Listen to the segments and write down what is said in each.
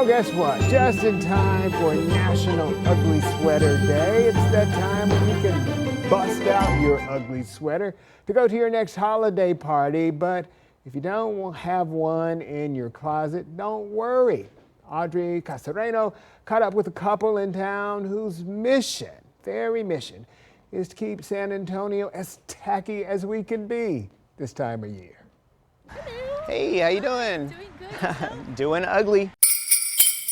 Well, guess what? Just in time for National Ugly Sweater Day. It's that time when you can bust out your ugly sweater to go to your next holiday party. But if you don't have one in your closet, don't worry. Audrey Casareno caught up with a couple in town whose very mission, is to keep San Antonio as tacky as we can be this time of year. Hey, how you doing? Doing good. Doing ugly.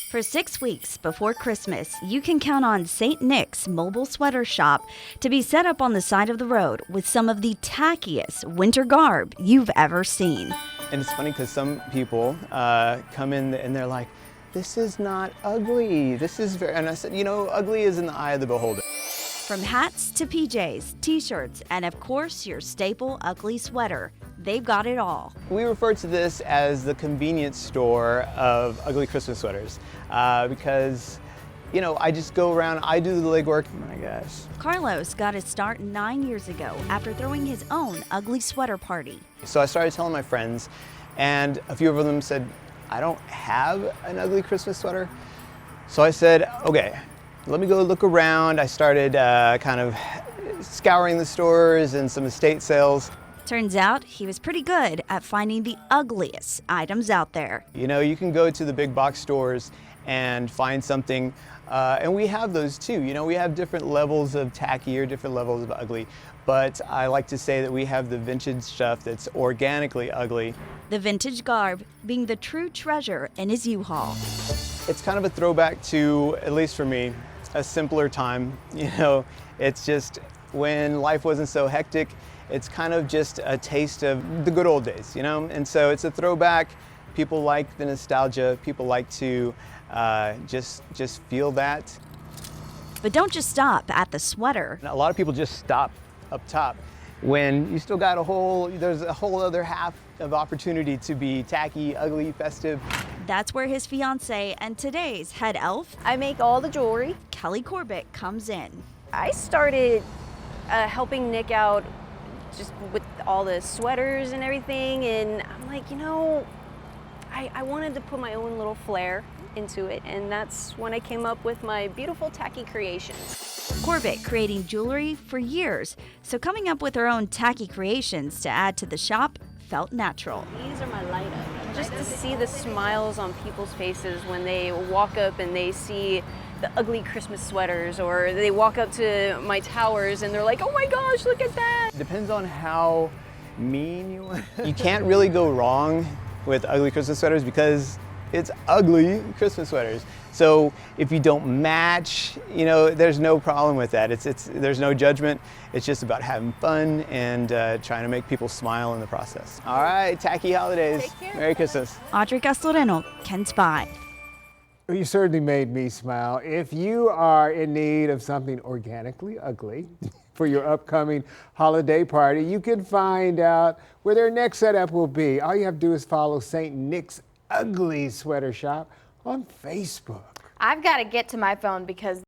For 6 weeks before Christmas, you can count on St. Nick's Mobile Sweater Shop to be set up on the side of the road with some of the tackiest winter garb you've ever seen. And it's funny because some people come in and they're like, this is not ugly. This is very, and I said, you know, ugly is in the eye of the beholder. From hats to PJs, t-shirts, and of course your staple ugly sweater, they've got it all. We refer to this as the convenience store of ugly Christmas sweaters because, you know, I just go around, I do the legwork. Oh my gosh. Carlos got his start 9 years ago after throwing his own ugly sweater party. So I started telling my friends, and a few of them said, I don't have an ugly Christmas sweater. So I said, okay, let me go look around. I started kind of scouring the stores and some estate sales. Turns out he was pretty good at finding the ugliest items out there. You know, you can go to the big box stores and find something, and we have those too. You know, we have different levels of tacky or different levels of ugly, but I like to say that we have the vintage stuff that's organically ugly. The vintage garb being the true treasure in his U-Haul. It's kind of a throwback to, at least for me, a simpler time. You know, it's just when life wasn't so hectic, it's kind of just a taste of the good old days, you know? And so it's a throwback. People like the nostalgia. People like to just feel that. But don't just stop at the sweater. A lot of people just stop up top when you still got there's a whole other half of opportunity to be tacky, ugly, festive. That's where his fiance and today's head elf, I make all the jewelry. Kelly Corbett, comes in. I started helping Nick out just with all the sweaters and everything, and I'm like, you know, I wanted to put my own little flair into it, and that's when I came up with my beautiful tacky creations. Corbett creating jewelry for years, so coming up with her own tacky creations to add to the shop felt natural. These are my light up. Just to see the smiles on people's faces when they walk up and they see the ugly Christmas sweaters, or they walk up to my towers and they're like, oh my gosh, look at that. Depends on how mean you want. You can't really go wrong with ugly Christmas sweaters because it's ugly Christmas sweaters. So if you don't match, you know, there's no problem with that. There's no judgment. It's just about having fun and trying to make people smile in the process. All right, tacky holidays. Take care. Merry Christmas. Audrey Castoreno, Ken Spy. You certainly made me smile. If you are in need of something organically ugly for your upcoming holiday party, you can find out where their next setup will be. All you have to do is follow St. Nick's Ugly Sweater Shop on Facebook. I've got to get to my phone because